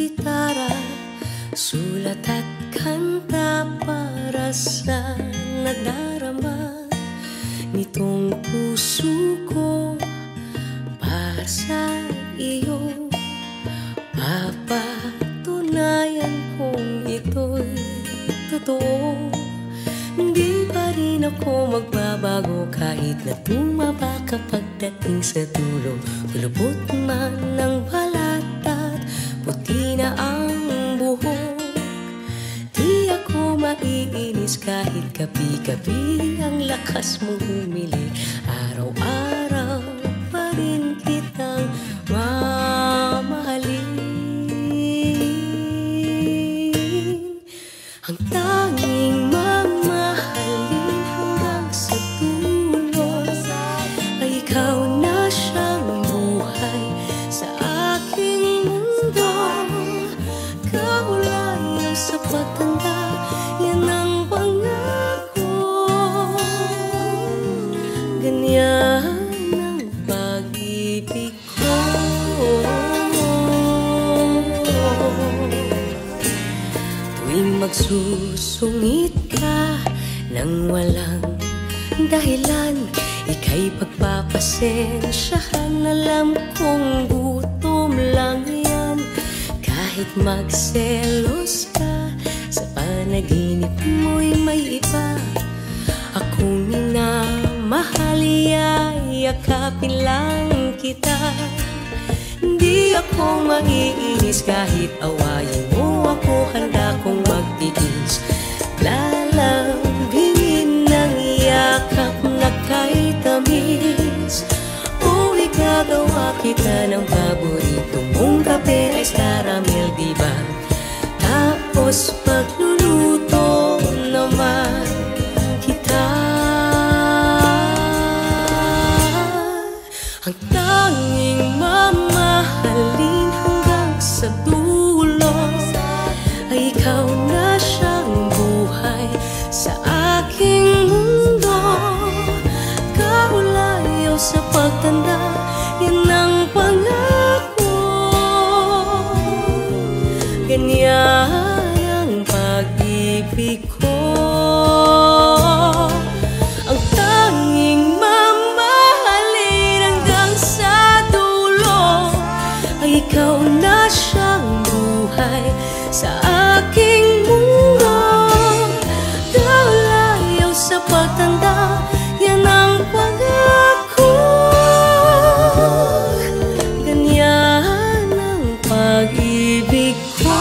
gitara, sulat at kanta para sa nadarama nitong puso ko para sa iyo. Papatunayan kong ito'y totoo. Hindi pa rin ako magbabago kahit na tumaba ka pagdating sa dulo. Kulubot man ng balat at puti na ang buhok. Di ako maiinis kahit gabi-gabi ang lakas mong humili. Araw-araw pa rin kitang mamahalin. Ang tanging mamahalin hanggang sa dulo ay ikaw na siyang buhay sa aking mundo. Kaulayan sa pagtanda, yan ang pangako. Ganyan ang pag-ibig ko. Tuwing magsusungit ka nang walang dahilan, ika'y pagpapasensyahan. Alam kong gutom lang yan. Kahit magselos ka, sa panaginip mo'y may iba. Akong minamahal, yakapin lang kita. Hindi ako maiinis kahit awayin mo ako. Handa kong magtiis, lalambingin ng yakap na kay tamis. O ikagawa kita ng paborito mong kape, ice caramel, diba? Tapos pagluluto naman kita. Ang tanging mamahalin hanggang sa dulo ay ikaw na siyang buhay sa aking mundo. Kaulayo sa pagtanda, yan ang pangako. Ganyan ang pag-ibig ko. Ang tanging mamahalin hanggang sa dulo ay ikaw na siyang buhay sa aking mundo. Kaulayo sa pagtanda, yan ang pangako. Ganyan ang pag-ibig ko.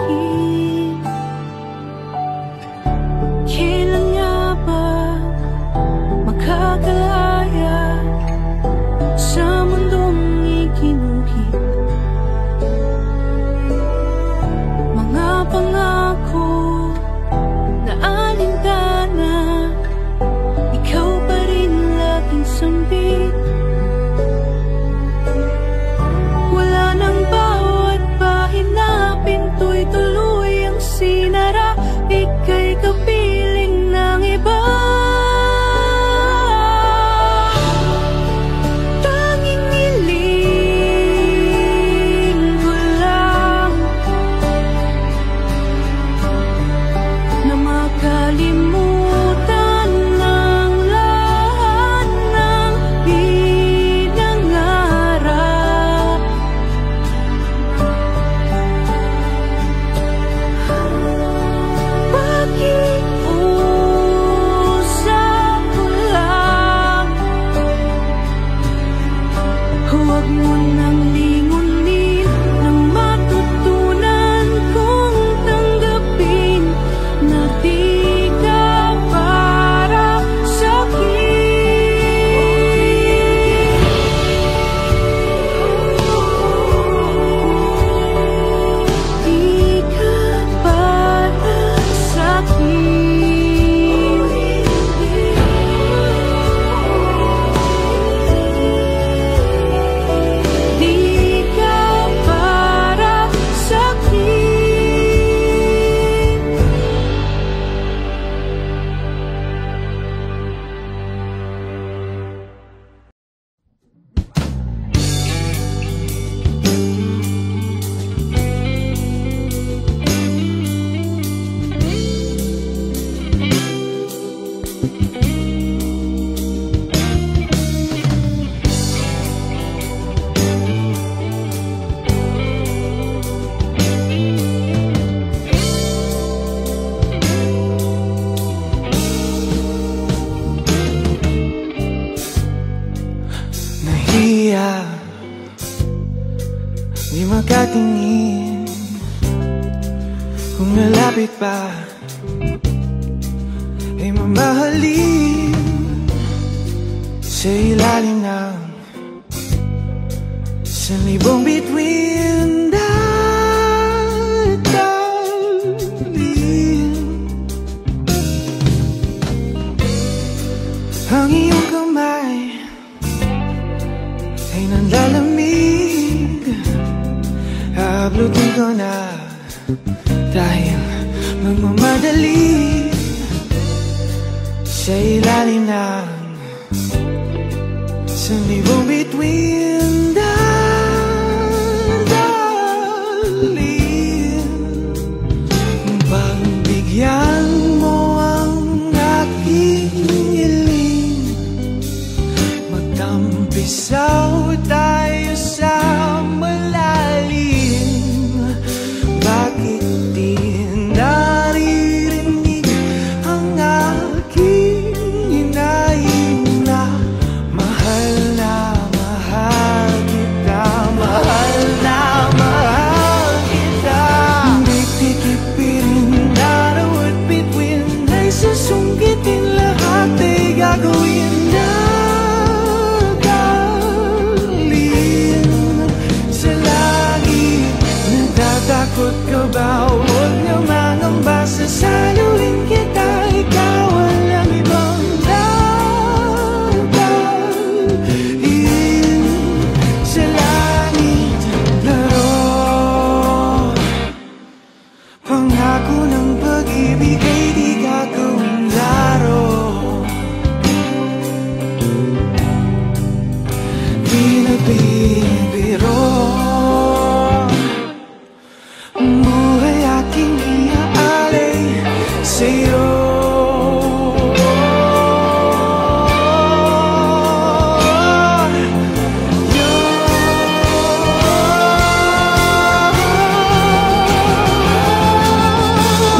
akin. Kailan nga ba makakalaya sa mundong iginuhit? Mga pangako na alintana, ikaw pa rin laging sambit. Wala nang bawat bahid na pinto'y tuluyang sinara, ika'y kapiling ng iba. Tanging hiling ko lang na makalimutan ng lahat ng pinangarap. Pakiusap ko lang, huwag mo nang lingunin nang matutunan kong tanggapin na di ka para sa'kin. Di ka para sa'kin. Di ka para sa'kin. Nahiya, di makatingin. Kung nalapit pa, ay mamahalin sa ilalim ng sanlibong bituin. Darling, ang iyong kamay ay nanlalamig. Hablutin ko na dahil magmamadali sa ilalim ng sanlibong bituin. Darling, pagbigyan mo ang aking hiling, magtampisaw tayo sa malalim. Bakit di naririnig ang aking hinaing na mahal kita, mahal kita. Hindi tikipirin na rawat bituin, ay susungkitin lahat ay gagawin na. Takot ka ba? Huwag na mangamba, sasaluhin kita. Ikaw walang ibang dadalhin sa langit. Laro, pangako ng pag-ibig ay di gagawing laro. Di nagbibiro, buhay aking iaalay sa'yo.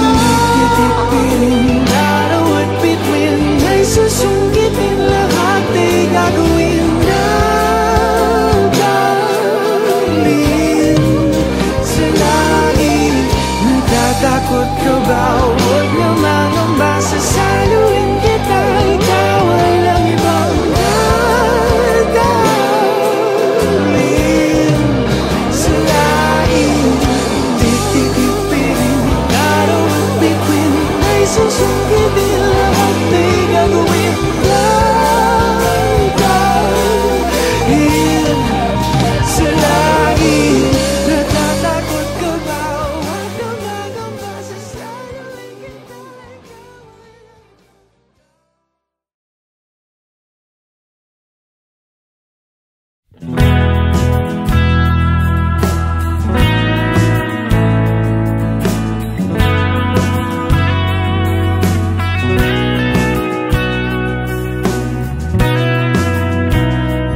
Hindi titipirin Natatakot ka ba? Huwag na mangamba, sasaluhin kita. Ikaw walang ibang dadalhin sa lain. Tititipin, araw at bituin, ay susungkitin, lahat ay gagawin. Dadalhin sa lain. Natatakot ka ba? Huwag na mangamba, sasaluhin kita.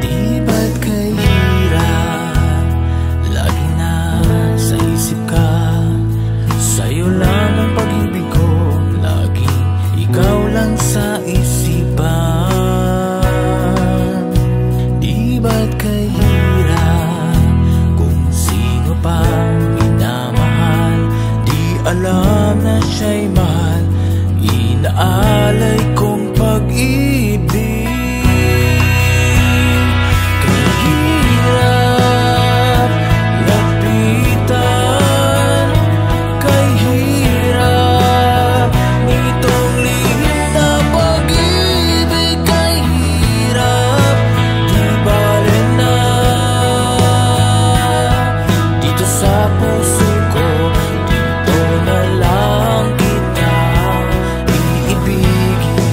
Di ba't kahirap, lagi nasa isip ka. Sa'yo lang ang pag-ibig ko, laging ikaw lang sa isipan. Di ba't kahirap, kung sino pang minamahal, di alam na siya'y mahal, inaalay kong pag-ibig. Kahirap lapitan, kahirap nitong lihim na pag-ibig. Kahirap, di bale na dito sa puso ko, dito na lang kita iibigin.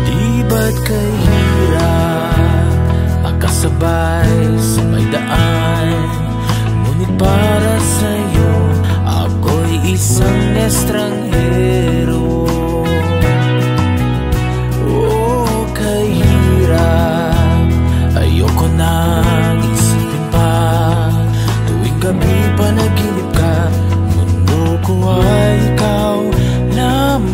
Di ba't kahirap makasabay sa may daan, ngunit para sa'yo ako'y isang estranghero. Oh, kahirap, ayoko nang isipin pa, tuwing gabi panaginip ka, mundo ko ay ikaw lamang.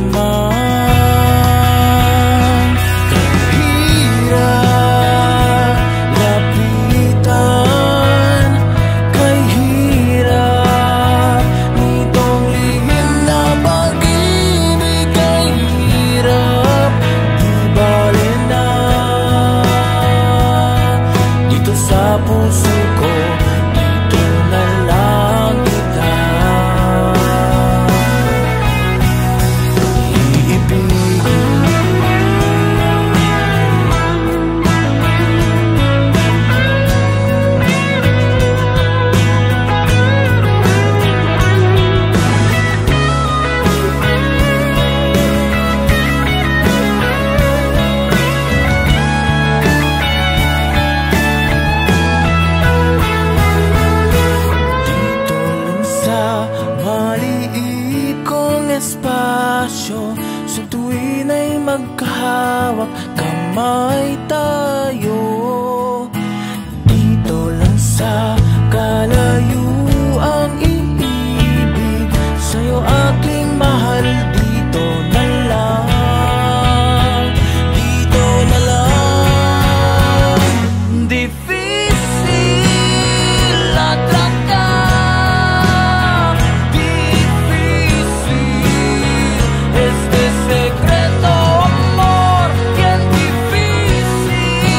Kahirap lapitan, kahirap nitong lihim na pag-ibig. Kahirap, di bale na dito sa puso ko, dito na lang kita iibigin. Dito lang sa maliit kong espasyo, sa tuwin ay magkahawak kamay tayo. Dito lang sa kalayuang iibig, sa'yo aking mahal, dito na lang, dito na lang. Difícil atracar, difícil este secreto, amor, bien difícil.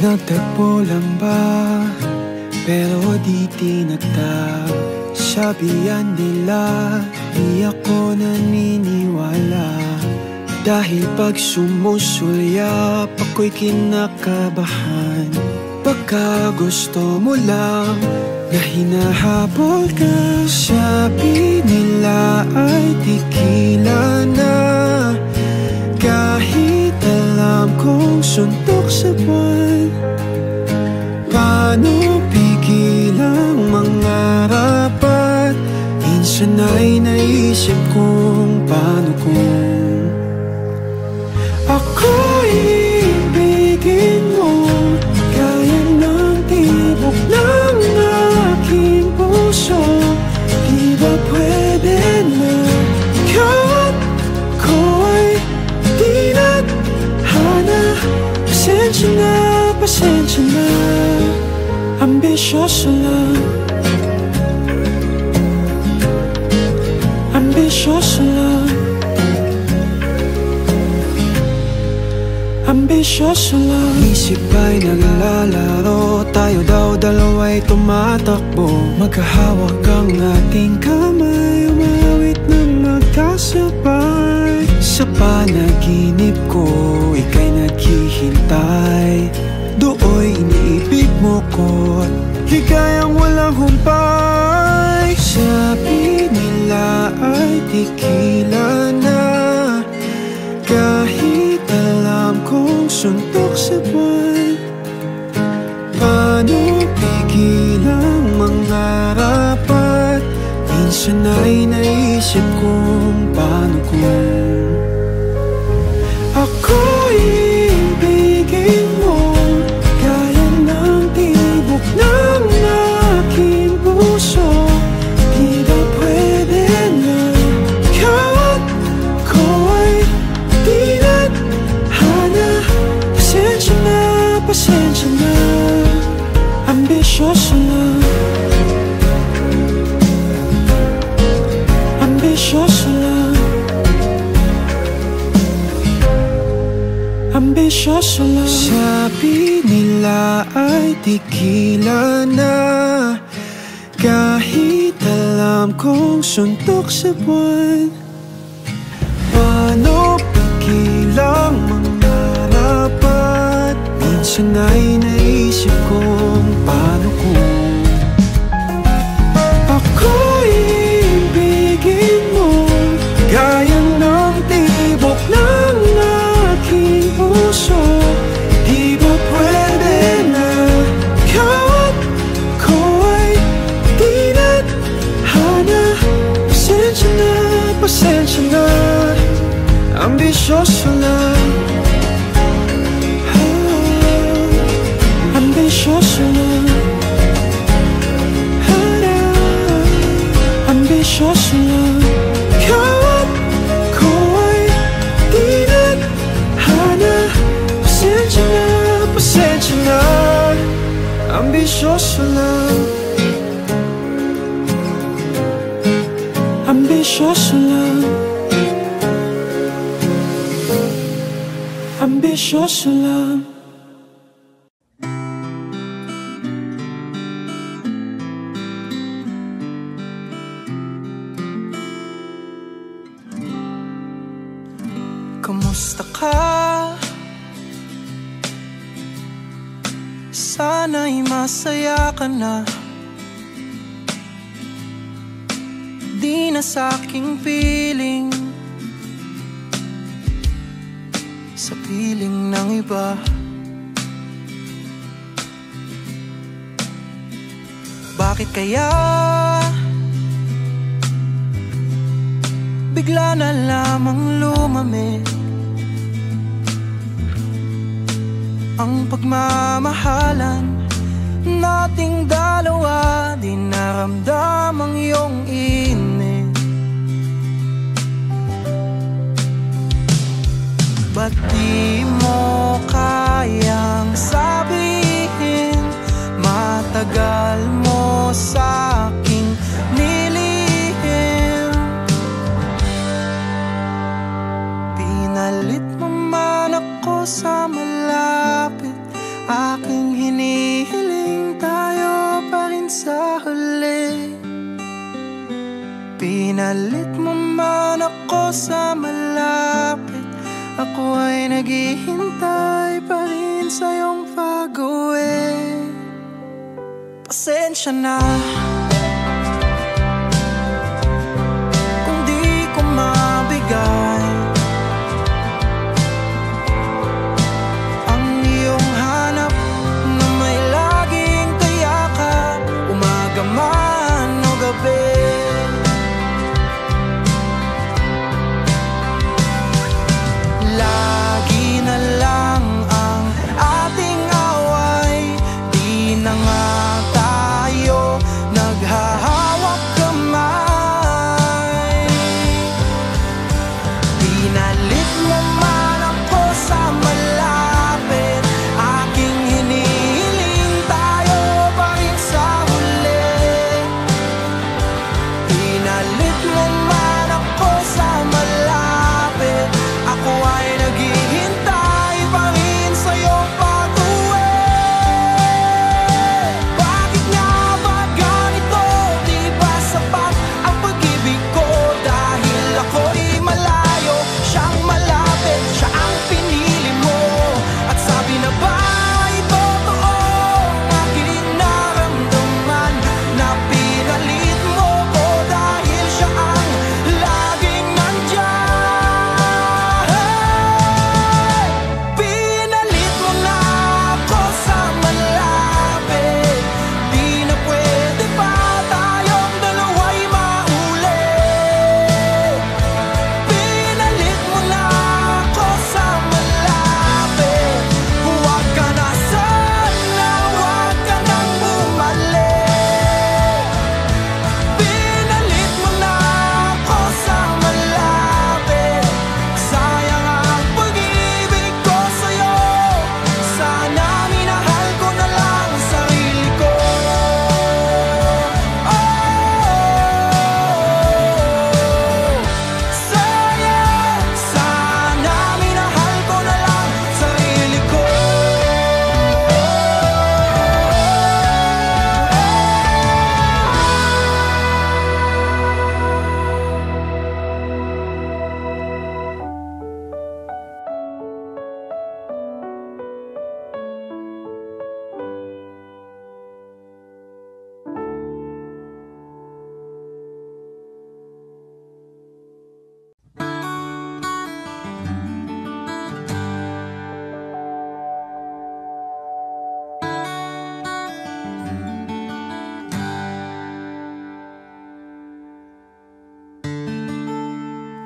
Nagtagpo lang ba? Pero di tinagtag. Sabihan nila, di ako naniniwala. Dahil pag sumusulyap, ako'y kinakabahan. Pagka gusto mo lang na hinahabol ka, sabi nila ay tikila na. Kahit alam kong suntok sa buwan, paano pigilang mangarap? At minsan ay naisip kong paano kung ako'y ibigin mo, gaya ng tibok ng aking puso. Di ba pwede na ikaw at ako'y di naghana? Pasensya na, pasensya na, ambisyoso lang. Ambisyoso lang. Ambisyoso lang. Isip ay naglalaro, tayo daw dalawa'y tumatakbo. Magkahawak ang ating kamay, umawit ng magkasabay. Sa panaginip ko, ika'y naghihintay. Dooy iniibig mo ko, ligayang walang humpay. Sabi nila ay tikila na. Kahit alam kong suntok sa buwan, paano pigilang mangarap? At minsan ay naisip kong paano kung ako'y ibigin mo, gaya ng tibok ng aking puso. Di ba pwede na ikaw at ako'y di naghana? Pasensya na, pasensya na, ambisyoso lang. Ambisyoso lang. Ambisyoso lang. Sabi nila ay tikila na. Kahit alam kong suntok sa buwan, paano pigilang mangarap? At minsan ay naisip kong paano kung ako'y ibigin mo, gaya ng tibok ng aking puso. Di ba pwede na ikaw at ako'y di naghana? Pasensya na, pasensya na, ambisyoso lang. Ambisyoso lang. Ambisyoso lang. Ikaw at ako'y di naghana? Pasensya na, pasensya na, ambisyoso lang. Ambisyoso lang. Ambisyoso lang. Kamusta ka? Sana'y masaya ka na. Di na sa'king piling, sa piling ng iba. Bakit kaya bigla na lamang lumamig ang pagmamahalan nating dalawa? Di naramdam ang iyong init. Ba't di mo kayang sabihin? Matagal mo sa'king nilihim. Pinalit mo man ako sa malapit Aking hinihiling tayo pa rin sa huli. Pinalit mo man ako sa malapit, ako ay naghihintay pa rin sa iyong pag-uwi. Pasensya na kung di ko mabigay ang iyong hanap na may laging kayakap, umaga man o gabi. Lagi na lang ang ating away, di na nga tayo naghahawak kamay. Pinalit mo man ako sa malapit, aking hinihiling tayo pa rin sa huli. Pinalit mo man ako sa malapit, ako ay naghihintay pa rin sa iyong pag-uwi. Bakit nga ba ganito? Di ba sapat ang pag-ibig ko? Dahil ako'y malayo, siyang malapit, siya ang pinili mo. At sabi na ba ay totoo ang aking naramdaman, na pinalit mo ko dahil siya ang laging nandyan. Pinalit mo na ako sa malapit, di na pwede pa tayong dalawa'y maulit. Pinalit mo na ako sa malapit, huwag ka na sana, huwag ka nang bumalik. Pinalit mo na ako sa malapit, sayang ang pag-ibig ko sa'yo. Sana minahal ko na lang sarili ko. Sayang, sana minahal ko na lang sarili ko.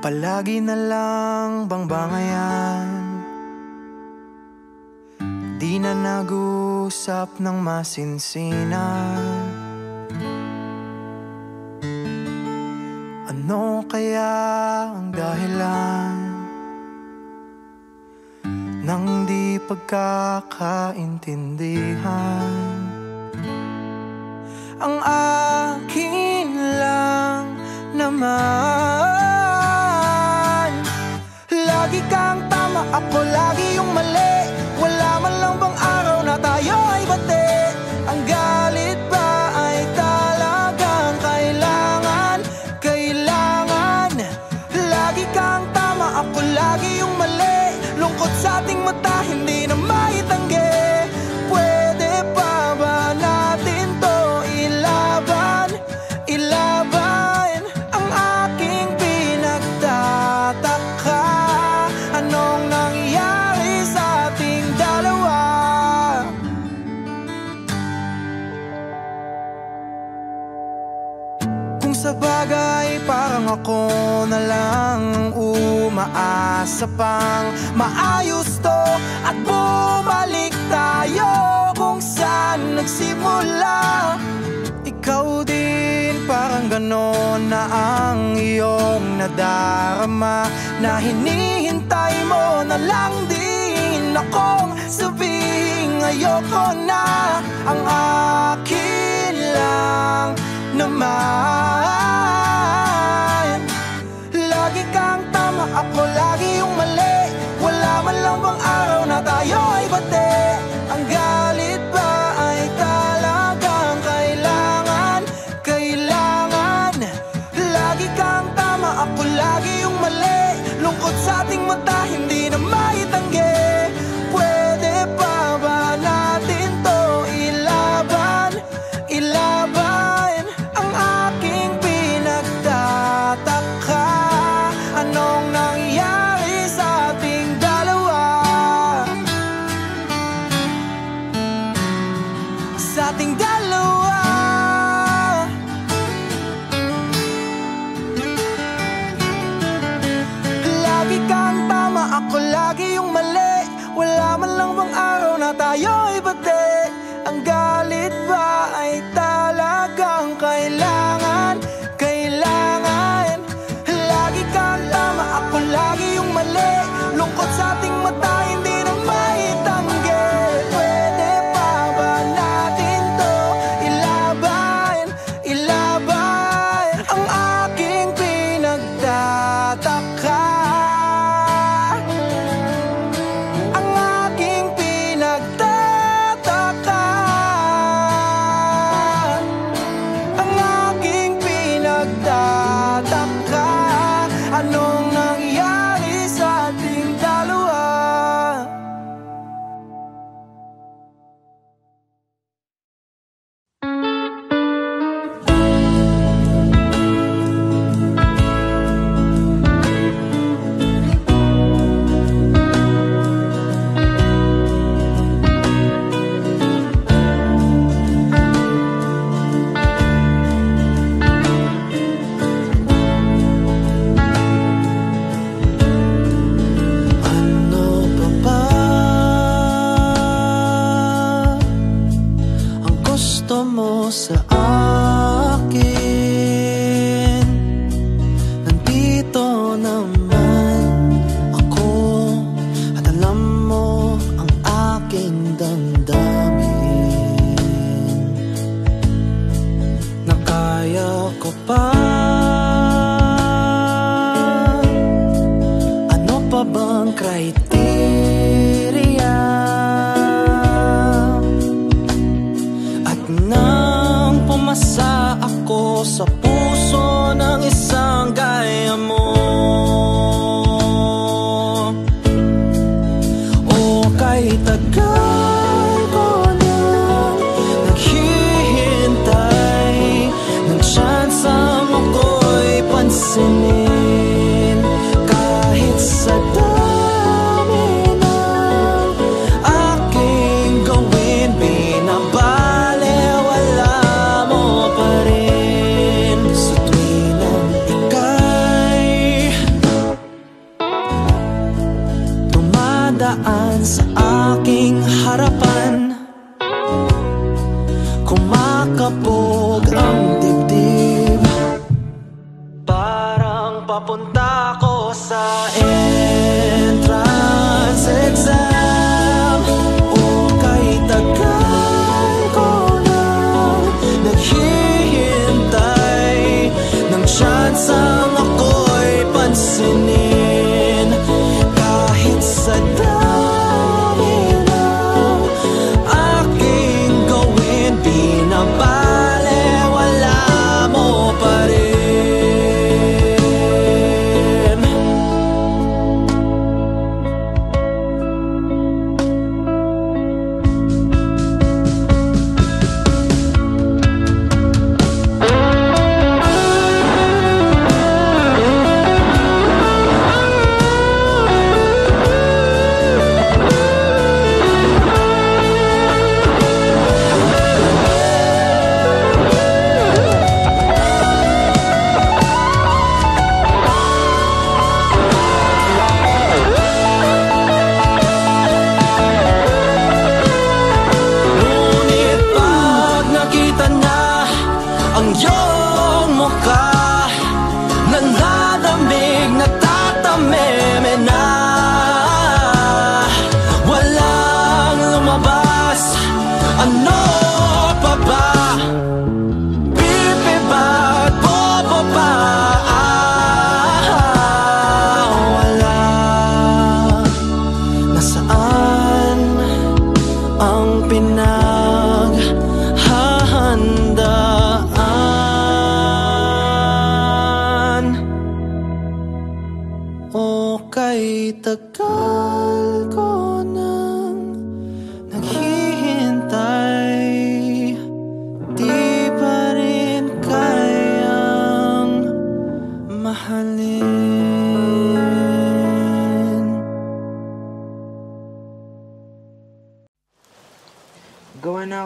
Palagi na lang bang bangayan, di na nag-uusap ng masinsinan. Ano kaya ang dahilan ng di pagkakaintindihan? Ang akin lang naman, lagi kang tama, ako lagi yung mali. Wala man lang bang araw na tayo ay bate? Ang galit ba ay talagang kailangan? Lagi kang tama, ako lagi yung mali. Lungkot sa ating mata, hindi na maitanggi. Pwede pa ba natin to ilaban? Ang aking pinagtataka, anong nangyari sa ating dalawa? Kung sa bagay parang ako na lang umaasa pang maayos to at bumalik tayo kung saan nagsimula. Ikaw din parang ganon na ang iyong nadarama, na hinihintay mo na lang din akong sabihin ayoko na. Ang akin lang naman, lagi kang tama, ako lagi yung mali. Wala man lang bang araw na tayo ay bate? Ang galit sa ating dalawa. Lagi kang tama, ako lagi yung mali. Wala man lang bang araw na tayo'y bati. Ang galit ba ay talagang kailangan? Lagi kang tama, ako lagi yung mali. Lungkot sa ating mata, hindi na maitanggi. Pwede pa ba natin to ilaban? Ang aking pinagtataka, ang aking pinagtataka, ang aking pinagtataka. Anong nangyari sa ating dalawa? Sa akin, nandito naman ako, at alam mo ang aking damdamin, na kaya ko pa. Ano pa bang kriteria? At pumasa ako sa puso ng isang gaya mo. O kay tagal ko nang naghihintay ng tsansang ako'y pansinin. Kahit sa dami ng aking gawin, sa aking harapan, kumakabog ang dibdib. Parang papunta ko sa entrance exam. O kay tagal ko nang naghihintay ng tsansang ako'y pansinin. Kahit sa dami ng aking gawin, wala mo pa rin.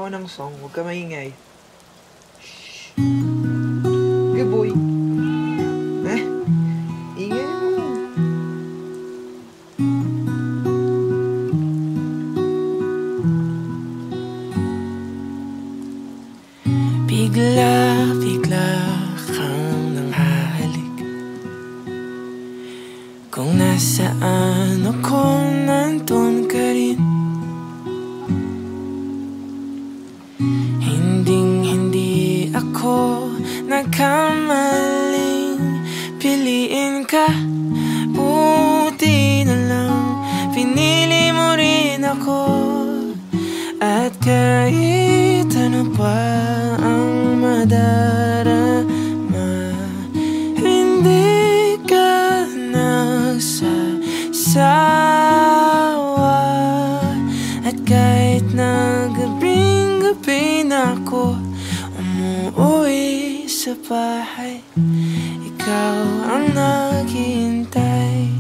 ako ng song. Huwag ka maingay. Shhh. Good boy. Ingay mo. Bigla kang nanghahalik. Kung nasaan ako, nandun ka rin. Hindi ako nagkamaling piliin ka. Buti na lang pinili mo rin ako. At kahit ano pa ang madarama, hindi ka nagsasawa. At kahit na gabing-gabi na ako umuwi sa bahay, ikaw ang naghihintay.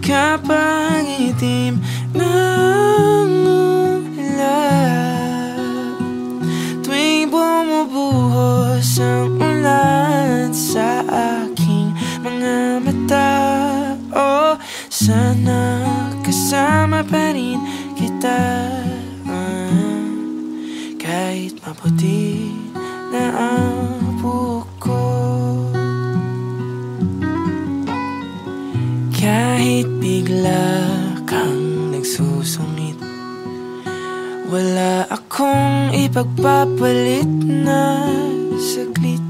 Kapag itim ng ulan, tuwing bumubuhos ang ulan sa aking mga mata, oh, sana kasama pa rin kita. Kahit maputi na ang buko, kahit bigla kang nagsusungit, wala akong ipagpapalit na saglit.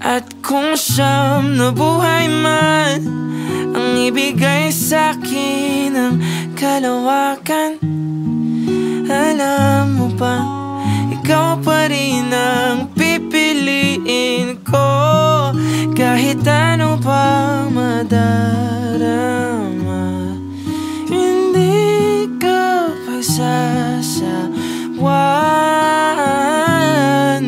At kung siyam na buhay man ang ibigay sa'kin ng kalawakan, alam mo ba, ikaw pa rin ang pipiliin ko. Kahit ano pa madarama, hindi ka pagsasawanan.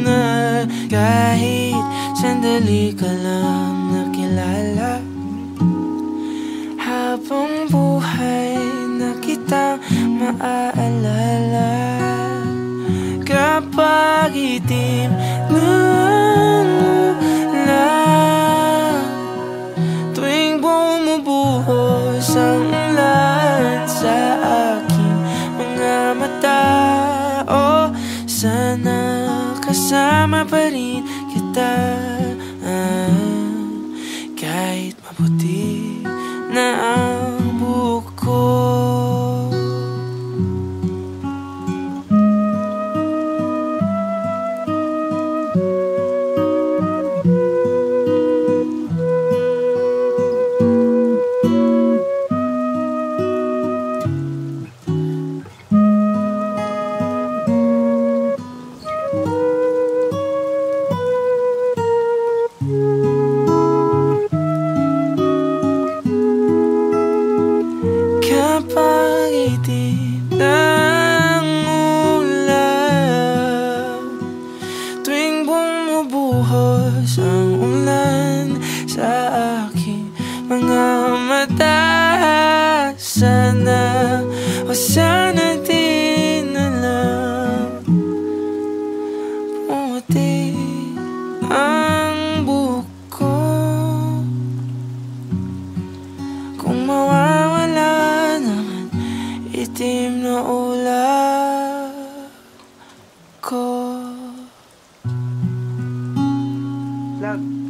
Kahit sandali ka lang nakilala, habang buhay na kita maaalala. Kapag itim ng ulan, tuwing bumubuhos ang ulan sa aking mga mata, oh, sana kasama pa rin kita. Kahit maputi na ang buko. Sana di na lang pumuti ang buko. Kung mawawala naman itim na ulap ko. Love.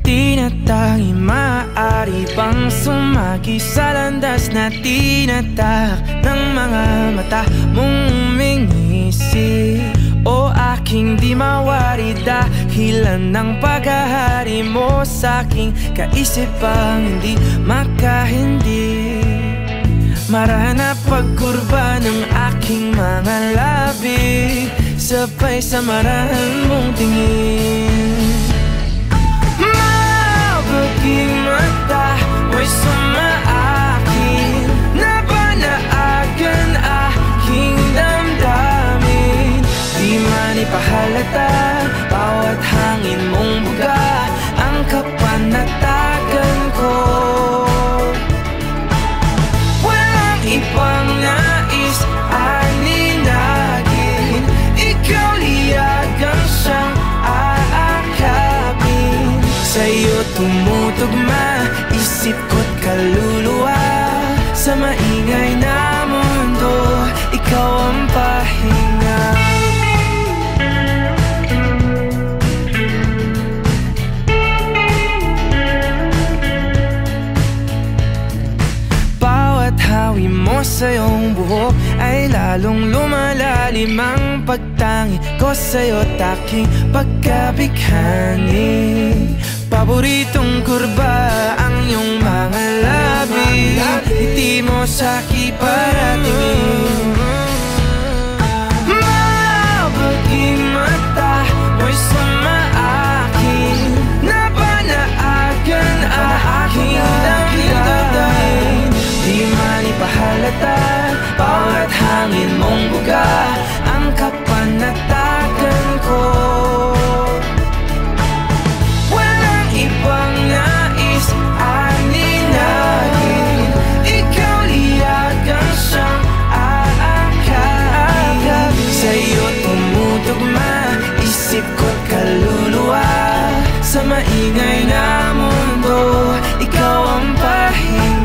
Tinatanging maaari pang sumagi sa landas na tinatak ng mga mata mong umingisi. O aking di mawari dahilan ng paghahari mo sa'king kaisipang hindi makahindi. Marana pagkurba ng aking mga labi, sabay sa marahan mong tingin. Mabaging mata, mo'y sumaakin, nabanaagan aking damdamin. Di man ipahalata, bawat hangin mong buga ang kapanatagan ko. Walang ibang nais aninagin, ikaw liyagang siyang aakapin. Sa'yo tumutugma isip ko't kaluluwa, sa maingay na mundo ikaw ang pahinga. Hawi mo sa iyong buhok ay lalong lumalalim ang pagtangi ko sa'yo't aking pagkabighani. Paboritong kurba ang iyong mga labi, ngiti mo sa'ki paratingin. Mabaging mata, mo'y sumaakin, nabanaagan aking damdamin. Di man ipahalata, bawat hangin mong buga ang kapanatagan ko. Walang ibang nais aninagin, ikaw liyagang siyang aakapin. Sa'yo tumutugma isip ko't kaluluwa, sa maingay na mundo ikaw ang pahinga.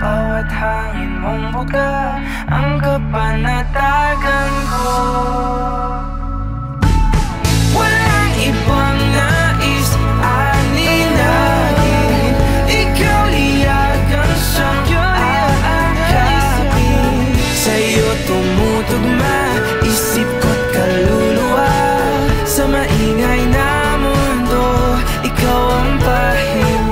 Bawat hangin mong buga ang kapanatagan ko. Walang ibang nais aninagin, ikaw liyagang siyang aakapin. Sa'yo tumutugma isip ko't kaluluwa, sa maingay na mundo ikaw ang pahinga.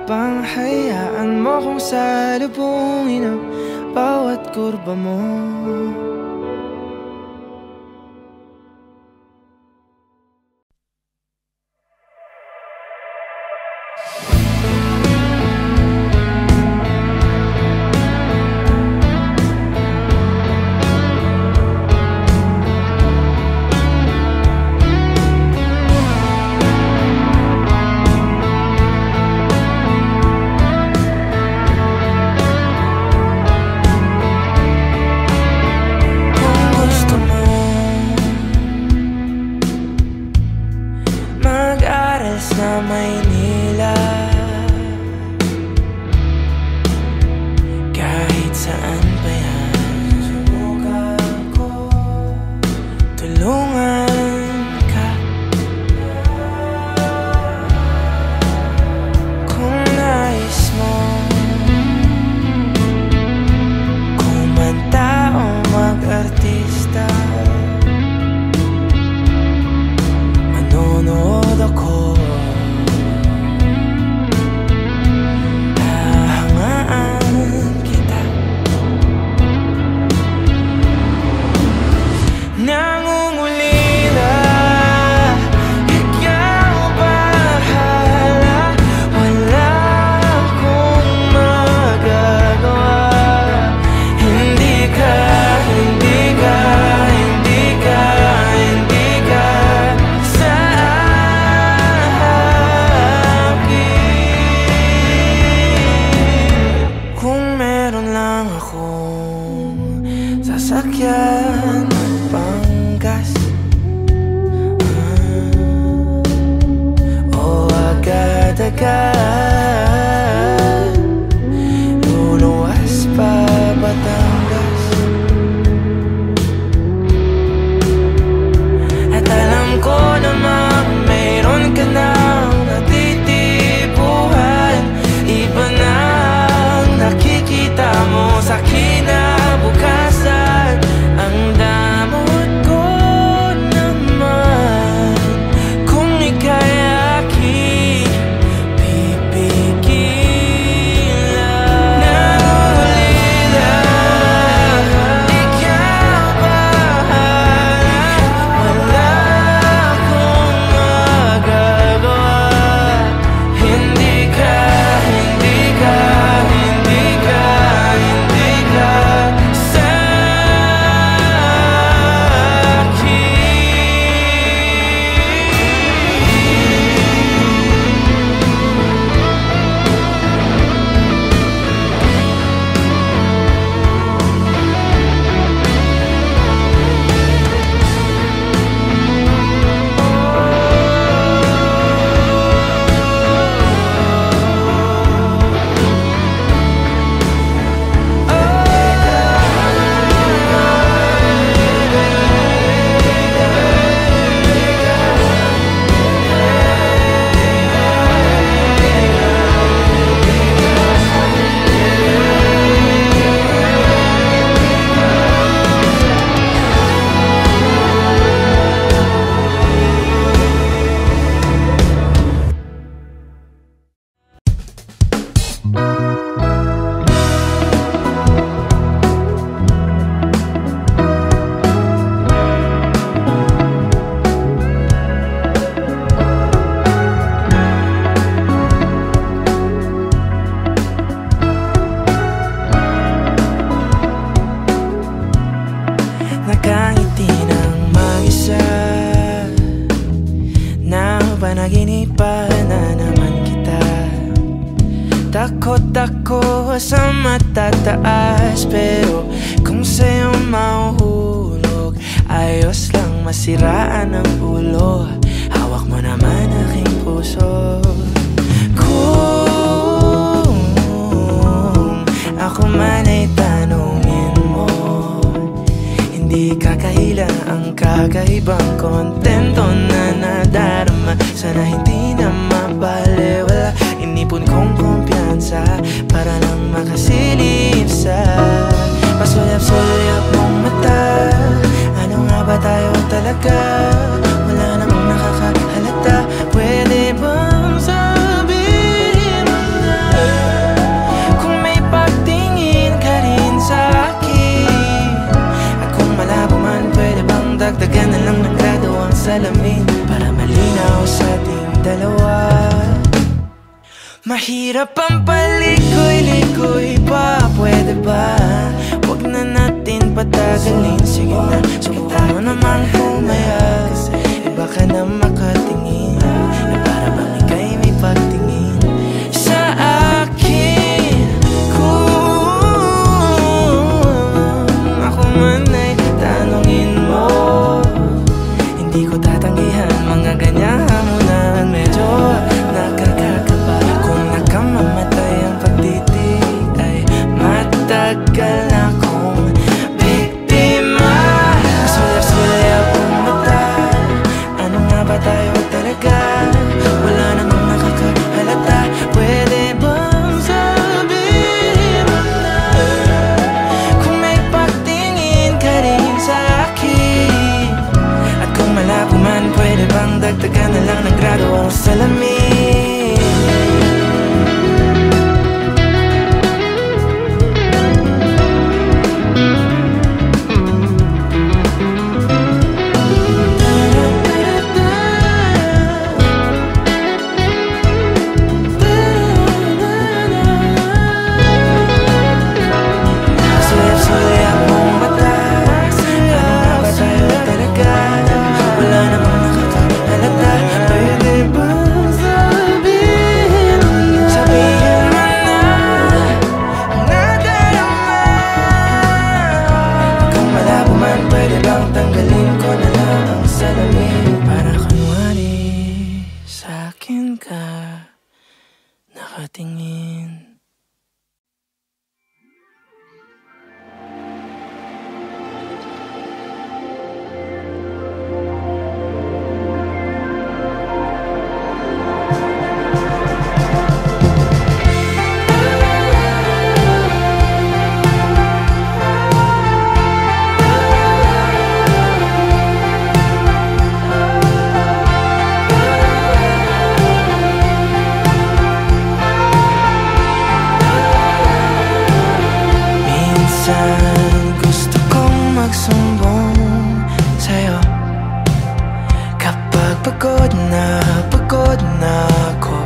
Pang hayaan mo kung salubungin ang bawat kurba mo. Sa Maynila, kahit saan pa yan, subukan ko tulungan ka. Kung nais mo kumanta o mag-artista, manonood ako. Sasakyan panggas o agad-agad matataas. Pero kung sa'yo mahuhulog, ayos lang masiraan ang ulo. Hawak mo naman aking puso. Kung ako man ay tanungin mo, hindi kakahila ang kakaibang kontento na nadarama. Sana hindi na mabaliwala, inipon kong kumpiyansa para lang makasilip sa pasulyap-sulyap mong mata. Ano nga ba tayo talaga? Wala namang nakakahalata. Pwede bang sabihin mo na kung may pagtingin ka rin sa akin? At kung malabo man, pwede bang dagdagan na lang ng grado ang salamin para malinaw sa ating dalawa? Mahirap ang palikoy-likoy pa, pwede ba? Huwag na natin patagalin. Sige na, subukan mo naman pumaya. Iba ka na makatingin, na para bang ika'y may pagtingin sa akin. Kung ako man ay tanungin mo, hindi ko tatanggihan mga ganyang hamunan. Medyo nakakakaba kung nakamamatay ang pagtitig, ay matagal na kong biktima. Sulyap-sulyap ang mata. Ano nga ba tayo talaga? Wala namang nakakahalata. Pwede bang sabihin mo na kung may pagtingin ka rin sa akin? At kung malabo man, pwede bang dagdagan na lang ng grado ang salamin? Sulyap-sulyap mong mata. Ano nga ba tayo talaga? Wala namang nakakahalata. Pwede bang sabihin mo na? Sabihin mo na nadarama. Kung malabo man, pwede bang tanggalin ko na lang ang salamin para kunwari sa akin ka nakatingin. Minsan gusto kong magsumbong sa'yo kapag pagod na ako.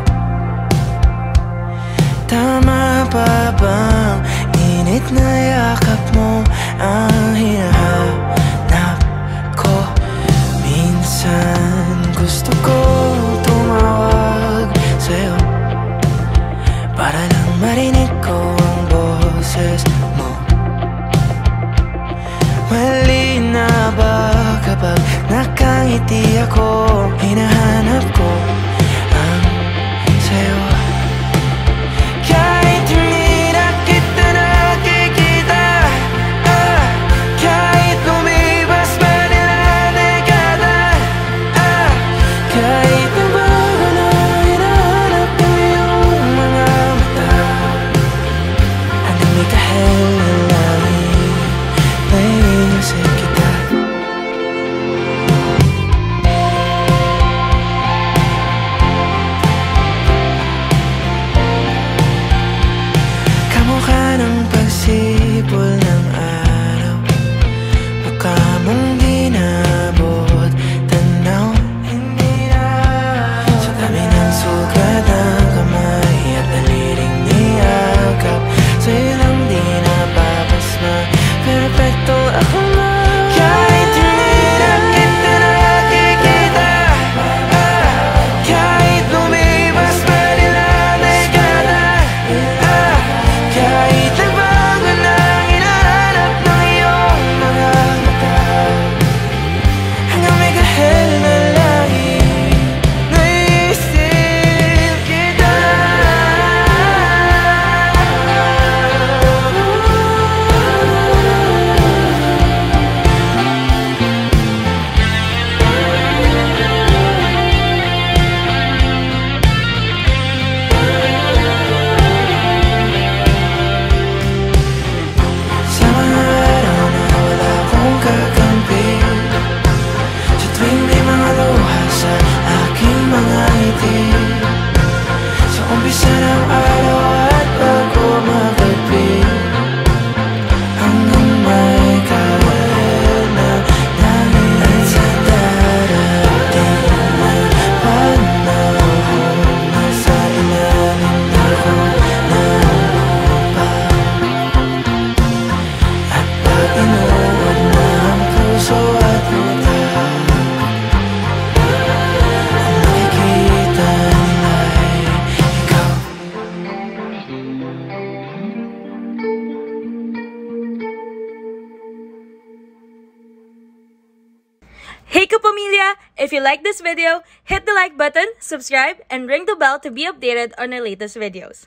Tama pa bang init na yakap mo ang hinahanap ko? Minsan gusto kong tumawag sa'yo para lang marinig ko ang boses mo. Mali na ba kapag nakangiti ako? Hinahanap ko ang sayo. Kahit hindi na kita nakikita, kahit lumibas pa nila dekada, kahit nabago na hinahanap ko yung mga mata. Hanggang may kahel na langit, naiisip kita. Hey kapamilya! If you like this video, hit the like button, subscribe, and ring the bell to be updated on our latest videos.